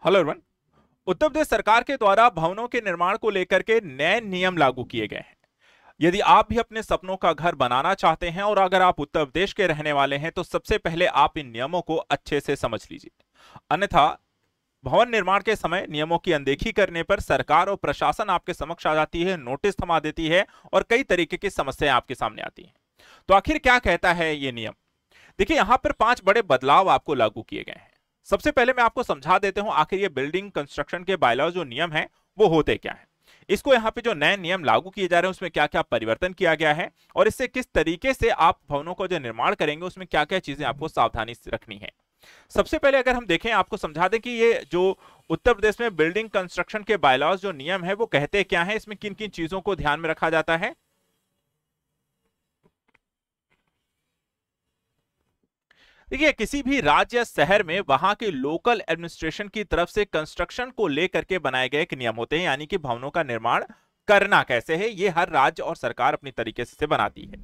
Hello everyone. Uttar Pradesh सरकार के द्वारा भवनों के निर्माण को लेकर के नए नियम लागू किए गए हैं। यदि आप भी अपने सपनों का घर बनाना चाहते हैं और अगर आप उत्तर प्रदेश के रहने वाले हैं तो सबसे पहले आप इन नियमों को अच्छे से समझ लीजिए। अन्यथा भवन निर्माण के समय नियमों की अनदेखी करने पर सरकार और प्रशासन आपके समक्ष आ जाती है, नोटिस थमा देती है और कई तरीके की समस्याएं आपके सामने आती हैं। तो आखिर क्या कहता है ये नियम? देखिए, यहां पर 5 बड़े बदलाव आपको लागू किए गए हैं। सबसे पहले मैं आपको समझा देता हूं आखिर ये बिल्डिंग कंस्ट्रक्शन के बायलॉज जो नियम है वो होते क्या है। इसको यहाँ पे जो नए नियम लागू किए जा रहे हैं उसमें क्या क्या परिवर्तन किया गया है और इससे किस तरीके से आप भवनों को जो निर्माण करेंगे उसमें क्या क्या चीजें आपको सावधानी से रखनी है। सबसे पहले अगर हम देखें, आपको समझा दें कि ये जो उत्तर प्रदेश में बिल्डिंग कंस्ट्रक्शन के बायलॉज जो नियम है वो कहते क्या है, इसमें किन किन चीजों को ध्यान में रखा जाता है। देखिए, किसी भी राज्य या शहर में वहां के लोकल एडमिनिस्ट्रेशन की तरफ से कंस्ट्रक्शन को लेकर के बनाए गए एक नियम होते हैं, यानी कि भवनों का निर्माण करना कैसे है ये हर राज्य और सरकार अपनी तरीके से बनाती है।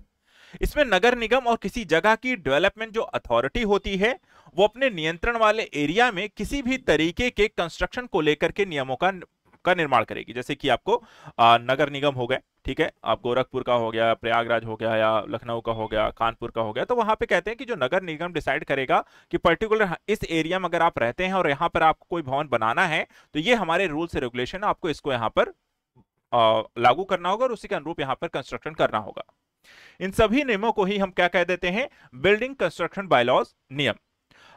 इसमें नगर निगम और किसी जगह की डेवलपमेंट जो अथॉरिटी होती है वो अपने नियंत्रण वाले एरिया में किसी भी तरीके के कंस्ट्रक्शन को लेकर के नियमों का निर्माण करेगी। जैसे कि आपको नगर निगम हो गए, ठीक है, आप गोरखपुर का हो गया, प्रयागराज हो गया, या लखनऊ का हो गया, कानपुर का हो गया, तो वहां पे कहते हैं कि जो नगर निगम डिसाइड करेगा कि पर्टिकुलर इस एरिया में अगर आप रहते हैं और यहाँ पर आपको कोई भवन बनाना है तो ये हमारे रूल्स रेगुलेशन, आपको इसको यहाँ पर लागू करना होगा और उसी के अनुरूप यहाँ पर कंस्ट्रक्शन करना होगा। इन सभी नियमों को ही हम क्या कह देते हैं? बिल्डिंग कंस्ट्रक्शन बायलॉज नियम।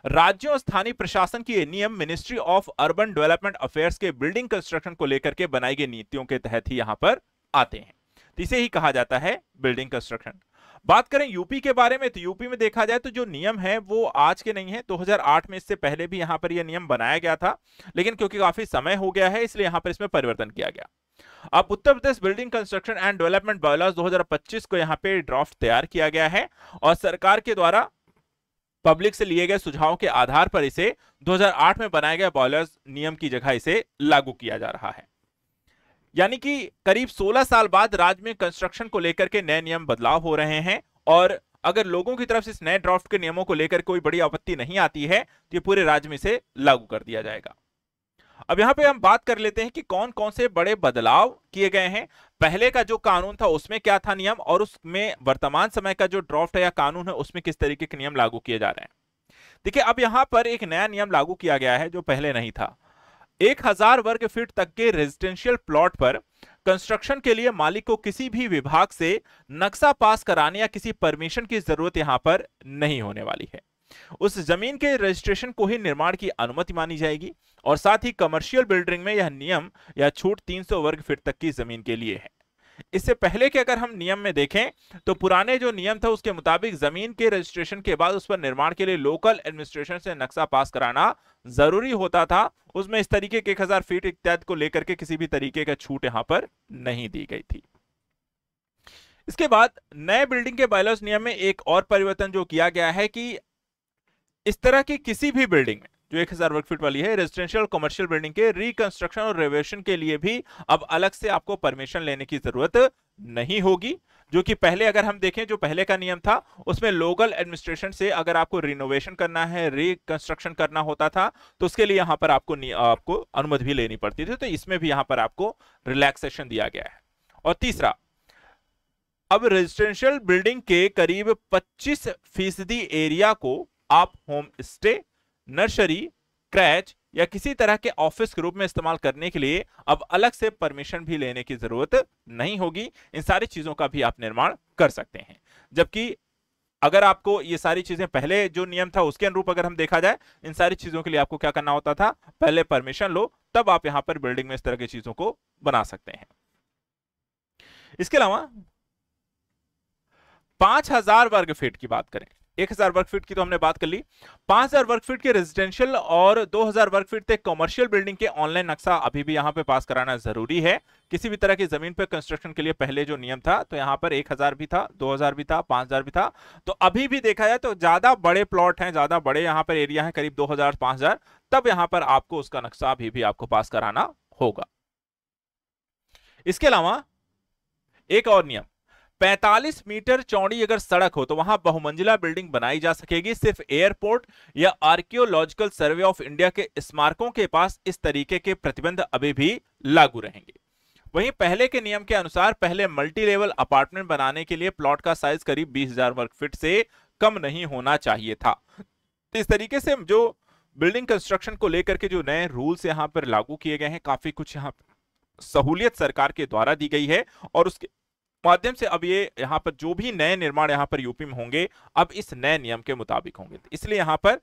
राज्यों और स्थानीय प्रशासन की ये नियम ministry of urban development affairs के बिल्डिंग कंस्ट्रक्शन को लेकर के बनाई गई नीतियों के तहत ही यहां पर आते हैं। इसे ही कहा जाता है बिल्डिंग कंस्ट्रक्शन। बात करें यूपी के बारे में, तो यूपी में देखा जाए तो जो नियम है वो आज के नहीं है, 2008 में, इससे पहले भी यहां पर यह नियम बनाया गया था, लेकिन क्योंकि काफी समय हो गया है इसलिए यहां पर इसमें परिवर्तन किया गया। अब Uttar Pradesh building construction and development bylaws 2025 को यहां पे ड्राफ्ट तैयार किया गया है और सरकार के द्वारा पब्लिक से लिए गए सुझावों के आधार पर इसे 2008 में बनाए गए बायलॉज नियम की जगह इसे लागू किया जा रहा है। यानी कि करीब 16 साल बाद राज्य में कंस्ट्रक्शन को लेकर के नए नियम बदलाव हो रहे हैं और अगर लोगों की तरफ से इस नए ड्राफ्ट के नियमों को लेकर कोई बड़ी आपत्ति नहीं आती है तो ये पूरे राज्य में इसे लागू कर दिया जाएगा। अब यहां पे हम बात कर लेते हैं कि कौन कौन से बड़े बदलाव किए गए हैं। पहले का जो कानून था उसमें क्या था नियम, और उसमें वर्तमान समय का जो ड्राफ्ट है या कानून है उसमें किस तरीके के नियम लागू किए जा रहे हैं। देखिए, अब यहां पर एक नया नियम लागू किया गया है जो पहले नहीं था। 1000 वर्ग फीट तक के रेजिडेंशियल प्लॉट पर कंस्ट्रक्शन के लिए मालिक को किसी भी विभाग से नक्शा पास कराने या किसी परमिशन की जरूरत यहां पर नहीं होने वाली है। उस जमीन के रजिस्ट्रेशन को ही निर्माण की अनुमति मानी जाएगी और साथ ही कमर्शियल बिल्डिंग में यह नियम या छूट 300 वर्ग फीट तक की जमीन के लिए है। इससे पहले के अगर हम नियम में देखें तो पुराने जो नियम था उसके मुताबिक जमीन के रजिस्ट्रेशन के बाद उस पर निर्माण के लिए लोकल एडमिनिस्ट्रेशन से नक्शा पास कराना जरूरी होता था। उसमें इस तरीके के 1000 फीट इत्यादि को लेकर के किसी भी तरीके का छूट यहां पर नहीं दी गई थी। इसके बाद नए बिल्डिंग के बायलॉज नियम में एक और परिवर्तन जो किया गया है कि इस तरह की किसी भी बिल्डिंग में जो 1000 वर्ग फीट वाली है, रेजिडेंशियल कमर्शियल बिल्डिंग के रिकंस्ट्रक्शन और रेनोवेशन के लिए भी अब अलग से आपको परमिशन लेने की जरूरत नहीं होगी। जो कि पहले अगर हम देखें, जो पहले का नियम था उसमें लोकल एडमिनिस्ट्रेशन से अगर आपको रिनोवेशन करना है, रिकंस्ट्रक्शन करना होता था तो उसके लिए यहां पर आपको अनुमति भी लेनी पड़ती थी। तो इसमें भी यहां पर आपको रिलैक्सेशन दिया गया है। और तीसरा, अब रेजिडेंशियल बिल्डिंग के करीब 25% एरिया को आप होम स्टे, नर्सरी, क्रैच या किसी तरह के ऑफिस के रूप में इस्तेमाल करने के लिए अब अलग से परमिशन भी लेने की जरूरत नहीं होगी। इन सारी चीजों का भी आप निर्माण कर सकते हैं। जबकि अगर आपको ये सारी चीजें पहले जो नियम था उसके अनुरूप अगर हम देखा जाए, इन सारी चीजों के लिए आपको क्या करना होता था? पहले परमिशन लो, तब आप यहां पर बिल्डिंग में इस तरह की चीजों को बना सकते हैं। इसके अलावा 5000 वर्ग फीट की बात करें, 1000 वर्ग फीट की तो हमने बात कर ली, 5000 वर्ग फीट के रेजिडेंशियल और 2000 वर्ग फीट तक कमर्शियल बिल्डिंग के ऑनलाइन नक्शा अभी भी यहां पे पास कराना जरूरी है। किसी भी तरह की जमीन पे कंस्ट्रक्शन के लिए पहले जो नियम था तो यहां पर 1000 भी था, 2000 भी था, 5000 भी था। तो अभी भी देखा जाए तो ज्यादा बड़े प्लॉट हैं, ज्यादा बड़े यहां पर एरिया है, करीब 2000 5000, तब यहां पर आपको उसका नक्शा अभी भी आपको पास कराना होगा। इसके अलावा एक और नियम, 45 मीटर चौड़ी अगर सड़क हो तो वहां बहुमंजिला बिल्डिंग बनाई जा सकेगी। सिर्फ एयरपोर्ट या आर्कियोलॉजिकल सर्वे ऑफ इंडिया के स्मारकों के पास इस तरीके के प्रतिबंध अभी भी लागू रहेंगे। वहीं पहले के नियम के अनुसार पहले मल्टी लेवल अपार्टमेंट बनाने के लिए प्लॉट का साइज करीब 20,000 वर्ग फीट से कम नहीं होना चाहिए था। इस तरीके से जो बिल्डिंग कंस्ट्रक्शन को लेकर के जो नए रूल्स यहां पर लागू किए गए हैं, काफी कुछ यहां सहूलियत सरकार के द्वारा दी गई है और उसके माध्यम से अब ये यहां पर जो भी नए निर्माण यहां पर यूपी में होंगे अब इस नए नियम के मुताबिक होंगे। इसलिए यहां पर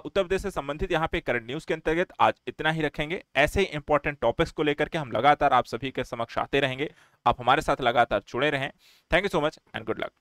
उत्तर प्रदेश से संबंधित यहां पे करंट न्यूज के अंतर्गत आज इतना ही रखेंगे। ऐसे ही इंपॉर्टेंट टॉपिक्स को लेकर के हम लगातार आप सभी के समक्ष आते रहेंगे। आप हमारे साथ लगातार जुड़े रहें। Thank you so much and good luck.